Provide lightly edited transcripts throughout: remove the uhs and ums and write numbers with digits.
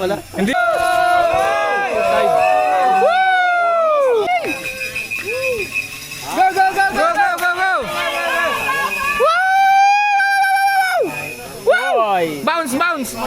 pala. Hindi. Go, go, go, go, go, go, go! Woo! Bounce, bounce!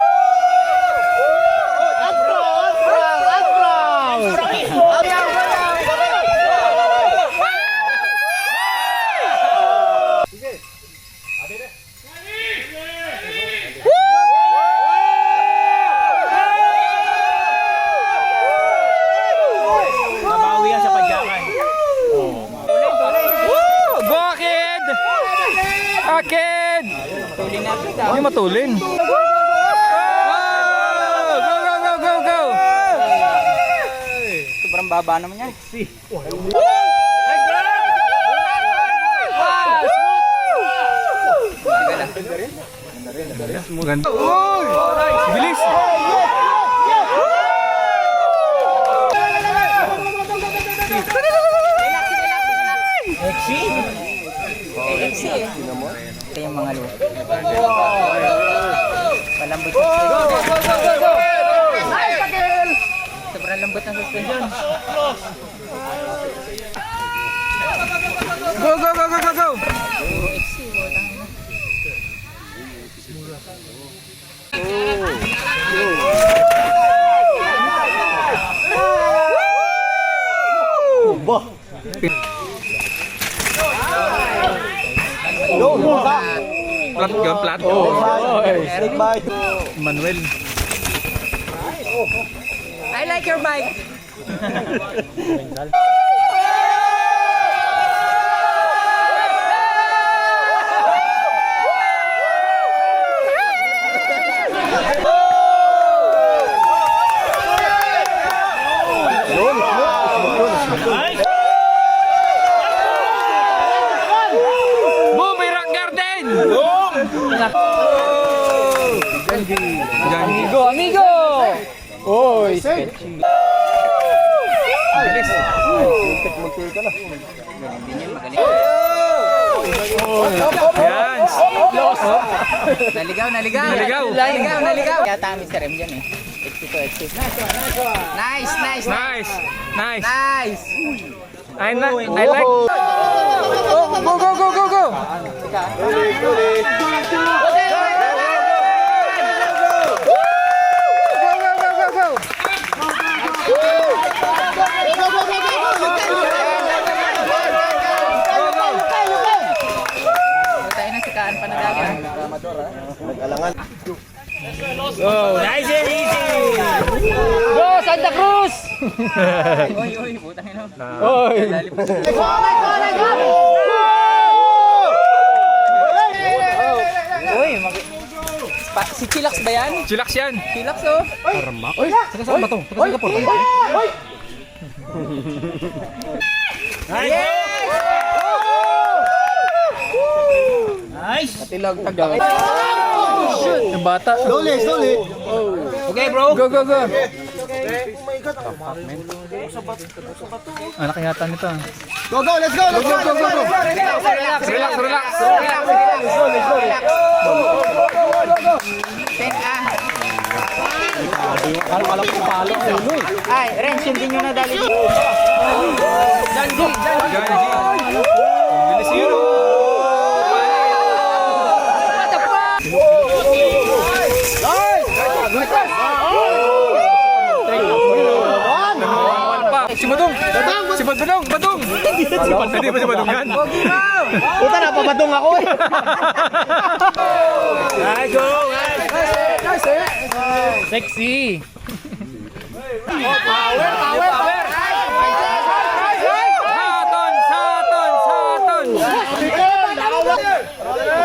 Nabawi yan sa padyakan. Go, Akid! Akid! Tulin na kita. Hindi matulin. Wow! Go, go, go, go, go! Sobrang baba naman yan. Maganda. Bilis! Exi eh. Ito yung mga lupa. Malambot yung sobrang lambot ng suspension. Go, go, go, go, go, go! Exi, wala na. Plat, gan, plat. Manuel. I like your bike. Boom! May rock garden! Ganji. Amigo, amigo! Oy, sketchy. Bilis. Yan. Naligaw, naligaw. Naligaw. Naligaw, naligaw. Kaya tama Mr. M dyan eh. Exit. Nice, nice, Nice. Nice. nice. I like. Oh, go, go, go, go, go. Tayo na sikaan pa na dagat. Oh, nice and easy. Go, Santa Cruz! Oy, oy, putang ina. Oy. Uy, si Chilax ba yan? Chillax yan. Chilax oh. Oy, saan ba to? Saan ka po? Nice! Katilog tagay. Yung bata. Slowly. Okay, bro. Go, go, go. Anak yata nito. Go, let's go. Relax, Relax, relax. Ay, Renz, hindi nyo na dali. Janji. Ganji. Bilis yun. What the fuck? Si Badong! Si Badong! Badong! Hindi ba si Badong yan? Puta, napabadong ako eh. Sexy! Saton!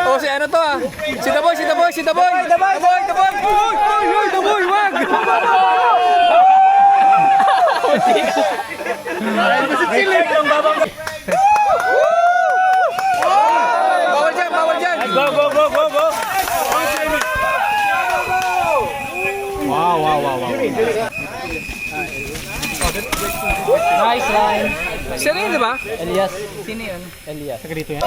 Oh, si ano to ah? Si The Boy! Uy, wag! Bawal dyan! Go. Wow. Nice line. Sino yun, di ba? Elias. Sino yun? Elias. Saka dito yan.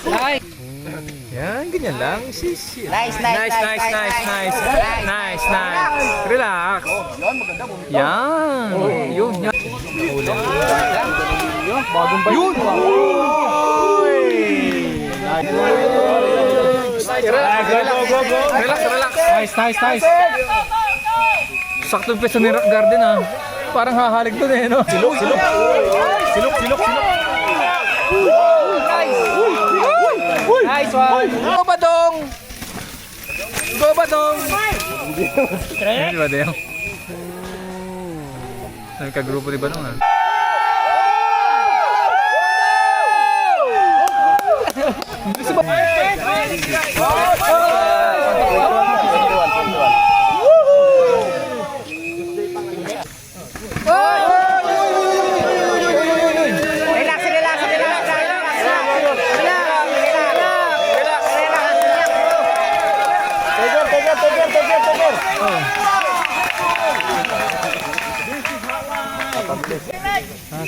Nice. Yan, ganyan lang. Sisi. Nice. Nice. Relax. Yan. Yun. Bagong ba yun? Relax. Nice. Sakto yung pesa ni Rock Garden ah. Parang hahalig doon eh, no? Silok. Nice one. Go Badong! Di ba, Deo? Nagkagrupo di ba nung ah?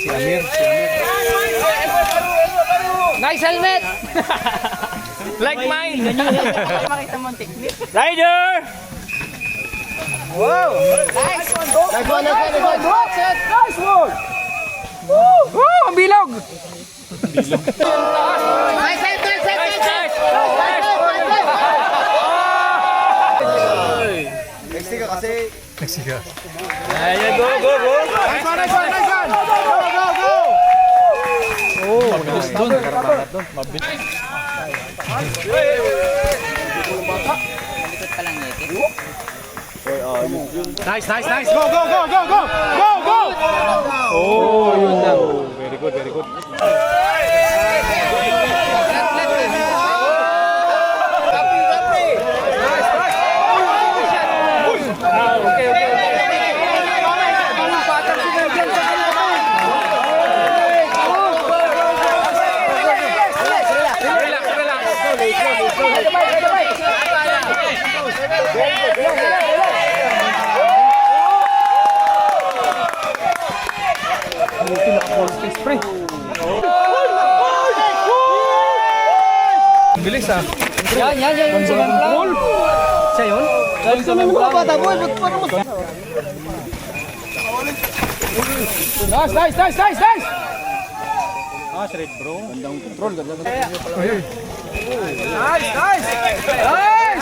Si Amir. Nice helmet! Like mine! Makita mo ang technique. Rider! Nice one. Woo! Ang bilog! Nice. Mexico kasi. Mexico. Ayan, go. Nice one. Go. Oh, mabilis doon. Mabilis. Malikot pa lang ngiti. Nice. Go. Oh, yun lang. Very good. Bilis ah. Yan yung sinang Siya yun? Nice! Red bro. Gandang control.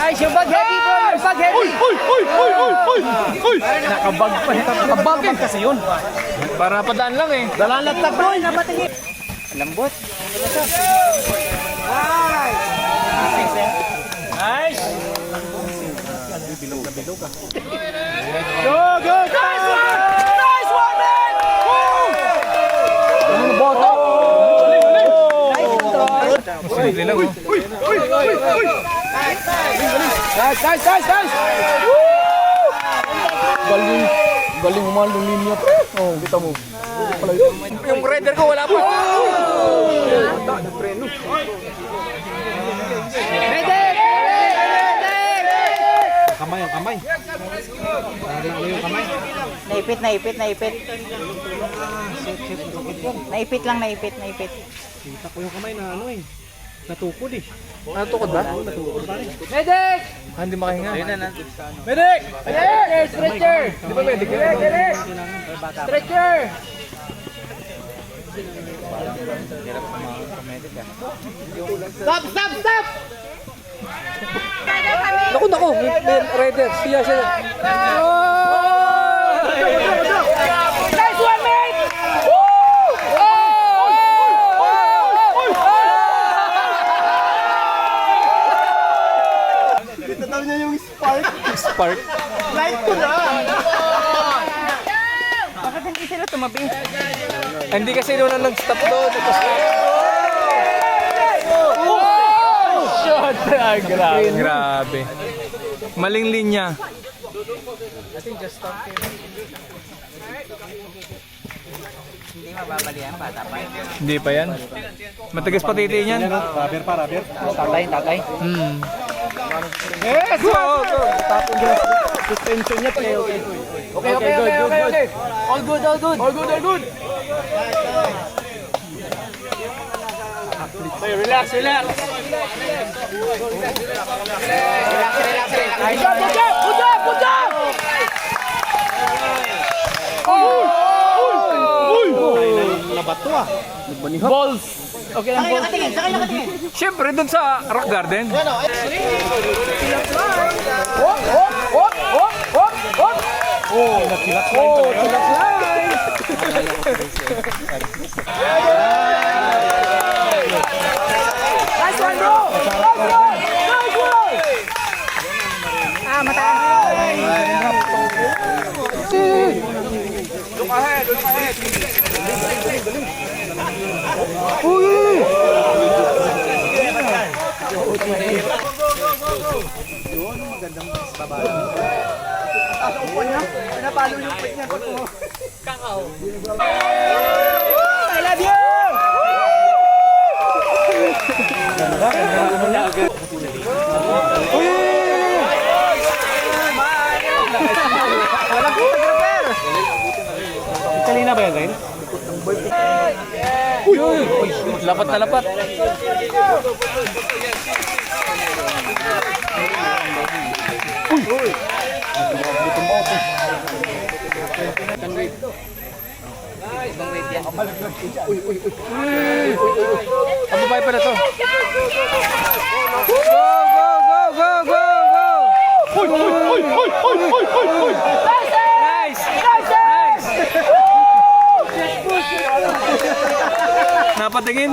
Nice, yung bag heavy bro. Yung bag heavy. Uy! Nakabag pa. Nakabag kasi yun. Para padaan lang eh. Dalalagtag bro. Lambot. Nice! Go! Nice one, man! Ano boto? Simple lang oh. Nice! Galing umal ng linya. Oh, kita mo. Yung rider ko wala pa. Kamay. Yung kamay. Naipit. Naipit. Kita ko yung kamay na natukod eh. Natukod ba? Medic! Hindi makahinga. Medic! Stretcher! Di ba medic yun? Stretcher! Stop! Naku! May rider. Siya. Nice one, mate! Tataw niya yung spark. Light ko na! Bakit hindi sila tumabi? Hindi kasi doon na nag-stop doon. Tapos... Shot! Grabe. Maling linya. Hindi mababali yan, bata pa. Hindi pa yan. Matigas pa titi niyan. Rubber. Tatay. Yes! Go! Tapon niya. Suspension niya. Okay. All good. Okay, relax. Nabato ah. Balls! Okay lang, balls. Siyempre, dun sa rock garden. Kanina ba yan, Ren? Lapat na lapat. Ang babae pala to. Go, go, go, go, go, go! Hoy! Nice! Nice! Napatingin.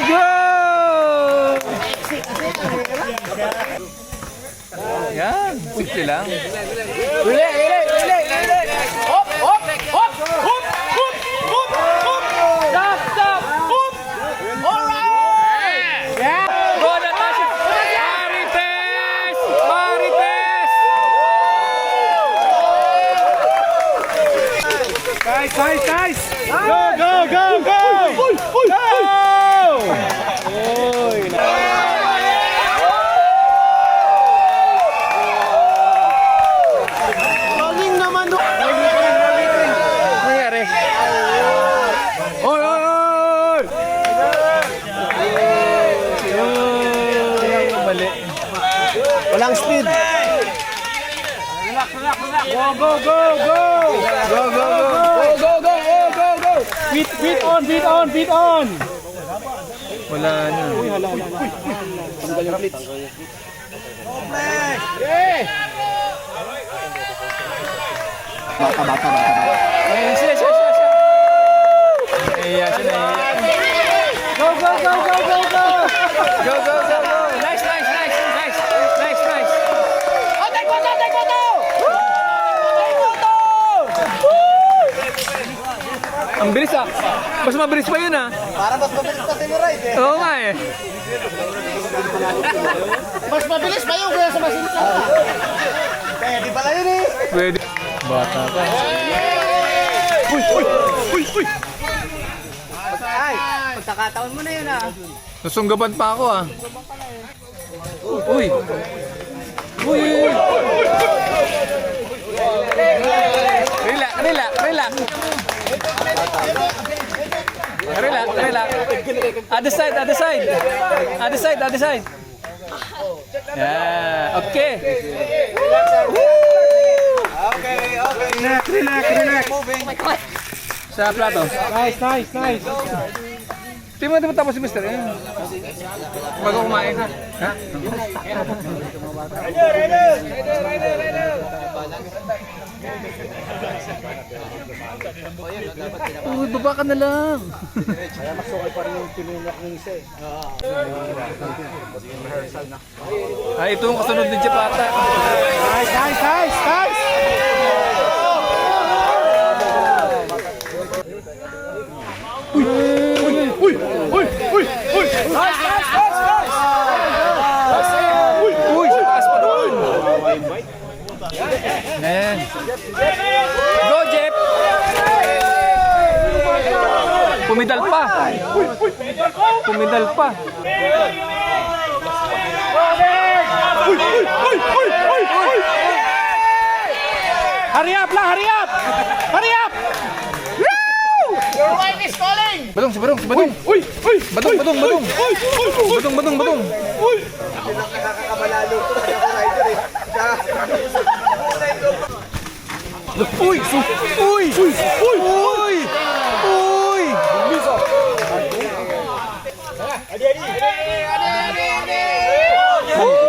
Go! Yan, simple lang. Uli! Hop! Hop! Hop! Hop! Hop! Hop! Hop! Stop! Stop! Alright! Yeah! Go, Natasha! Marites! Marites! Guys! Go! Galing naman no. Nangyari? Hoy! Mali. Walang speed. Go! Beat on! Wala na. Tanggal yung blitz. Bata. Ayun, siya. Nahiya siya, nahiya. Go! Go! Nice! Take photo! Ang bilis ah. Mas mabilis pa yun ah. Para mas mabilis pa sinuride eh. Oo nga eh. Mas mabilis pa yung kuya sa masinta. Kaya di pala yun eh. Pwede. Bata pa. Uy! Ay, pagkakataon mo na yun ah. Susunggaban pa ako ah. Uy! Relax. Other side. Yeah, okay. Relax. Sa plato. Nice. Tingnan mo tapos si Mr. Bago kumain ha. Ha? Baba ka na lang. Kaya masukal pa rin yung tinulak ng isa eh. Ay, ito yung kasunod ni Japata. Nice! Uy, taas pa doon. Ayan. Go, Jeff! Pumidal pa. Hurry up lang, hurry up! Hurry up! Your wife is calling! Badong, si Badong, si Badong. Uy! Uy! Badong, badong, badong. Uy! Uy! Uy! Badong, badong, badong. Uy! Uy! Uy! Uy! Uy! Uy! Uy!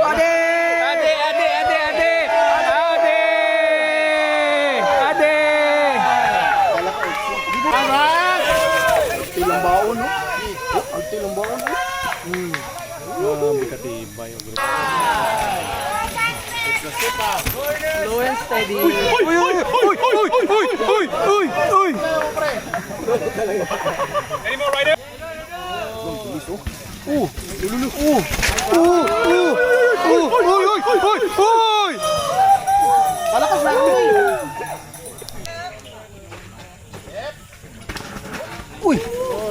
Ade! Ade, ade, ade, ade! Ade! Ade! Tilang baon, no? Ang tilang baon, no? Grabe katibay. Slow and steady. Uy! Uy! Uy! Uy! Uy! Uy! Uy! Uy! Uy! Palakas na ako eh. Uy!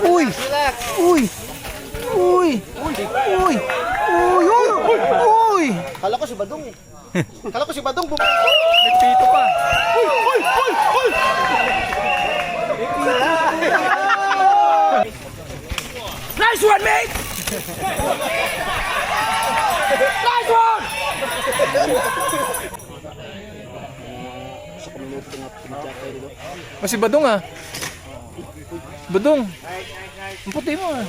Uy! Relax. Uy! Uy! Uy! Uy! Uy! Kala ko si Badong eh. Kala ko si Badong. May pito pa. Uy! Uy! Uy! Uy! Nice one, mate! Nice one! Masih Badong ah. Badong. Ang puti mo ah.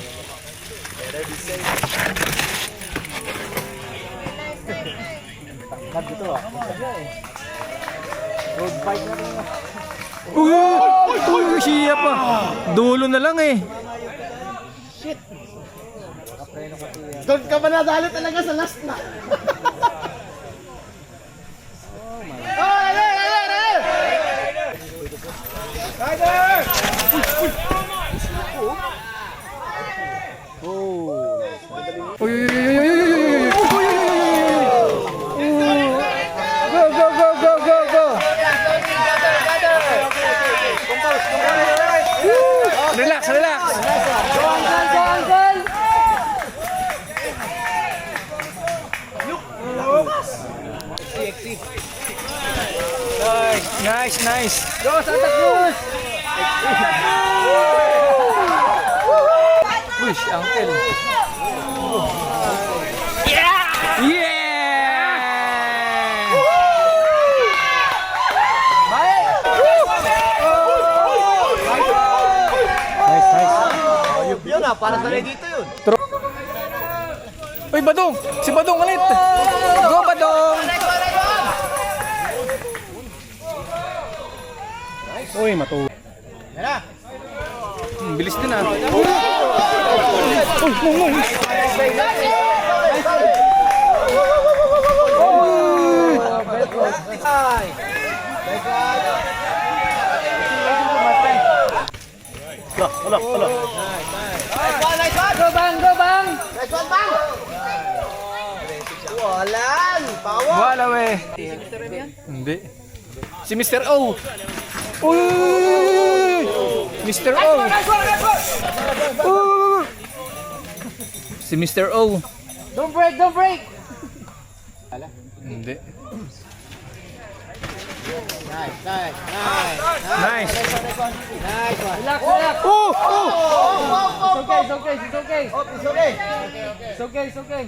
Uy! Uy! Siya pa. Dulo na lang eh. Doon ka ba nadali talaga sa last na? Uy! Go, go, go, go, go, go! Relax, relax! Nice, nice! Go Santa Cruz! Push, uncle! Yeah! Nice, nice! Yun ah, para sa dito yun. Uy, Badong! Si Badong ulit! Go, Badong! Uy, matu. Yan na. Bilis din ah. Nice one! Go bang! Go bang! Nice one bang! Walan! Power! Wala we. Hindi. Si Mr. O. Uy! Mr. O. Si Mr. O. Don't break! Don't break! Hindi. Nice! Nice! Nice! Nice. Nice one! Relax! Relax! Oh! Oh! It's okay! It's okay! It's okay! It's okay! It's okay!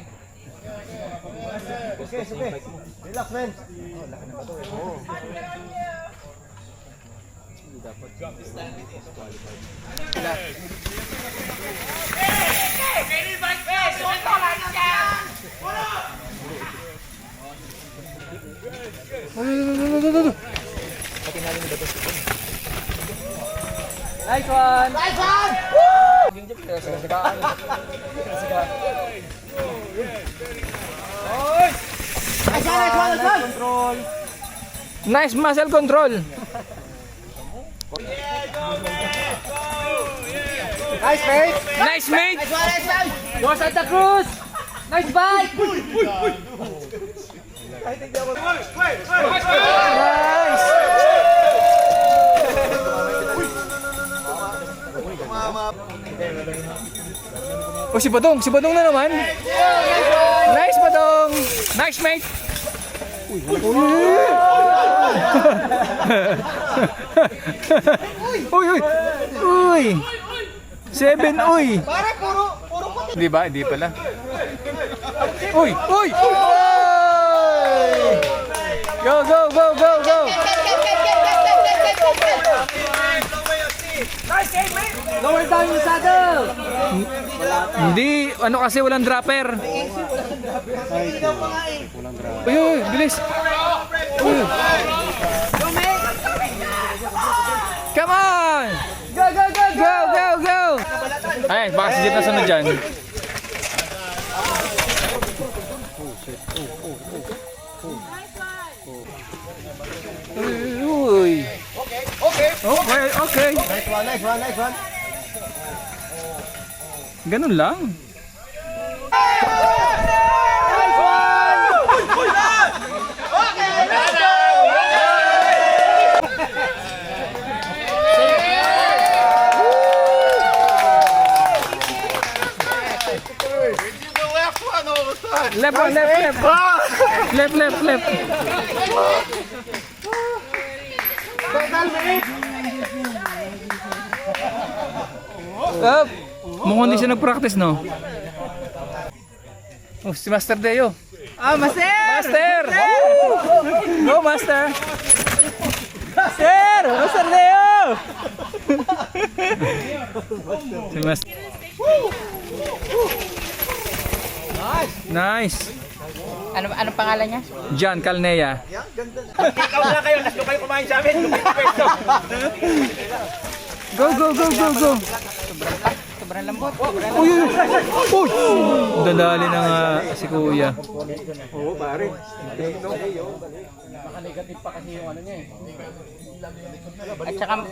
Okay, it's okay. Relax, man. Nice one! Nice one! Nice muscle control. Nice, mate! Nice mate. Nice one! Nice one! Go Santa Cruz! Nice bite! Nice. Oh, si Badong na naman. Nice, Badong. Nice, mate. Uy, uy. Uy. 7, uy. Pare, puro puti. Hindi ba? Hindi pala. Uy, uy. Uy! Go, go, go, go, go. Lower down yung saddle. Hindi, ano kasi walang dropper. Uy, uy, bilis. Uy. Come on! Go, go, go, go. Go, go, go! Ay, baka si Jet na sunod dyan. Uy. Okay. Okay, okay. Nice one, nice one, nice one. Ganun lang. Left, left, left. Left, left, left. Up. Mukhang hindi siya nag-practice, no? Oh, si Master Deo. Oh, Master! Master! Go, Master! Master! Master Leo! Si Master. Nice! Anong pangalan niya? John Calnea. Ikaw na kayo, nas kayo kumain sa amin. Go, go, go, go, go! Sobrang lambot. Uy, uy, uy! Dadali ng si Kuya. Oo, pare. At saka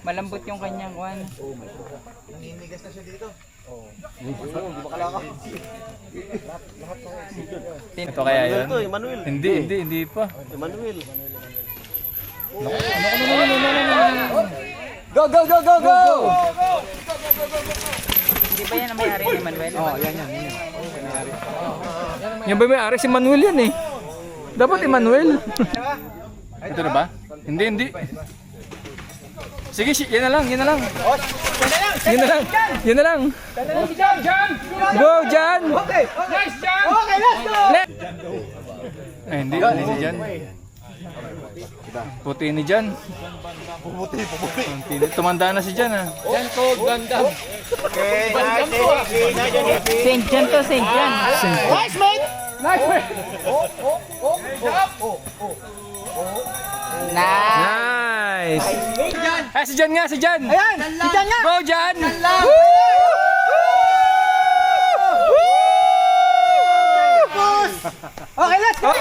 malambot yung kanyang kwan. Naninigas na siya dito. Ito kaya yun? Ito, Emmanuel. Hindi pa. Emmanuel. Go, go, go, go, go! Hindi ba yan ang may-ari ni Manuel? Oo, yan. Yan ba may-ari? Si Manuel yan eh. Dapat Emmanuel. Ito na ba? Hindi. Sige, yan na lang. Yan na lang. Go, Jan! Okay, let's go! Eh, hindi si Jan. Puti ni Jan. Pumuti. Tumanda na si Jan ah. Jan Cold Gundam. Okay, St. John to, St. John. Nice, mate! Nice, mate! Nice! Ah, si Jan nga, si Jan! Ayan! Si Jan nga! Go, Jan! Okay, let's go!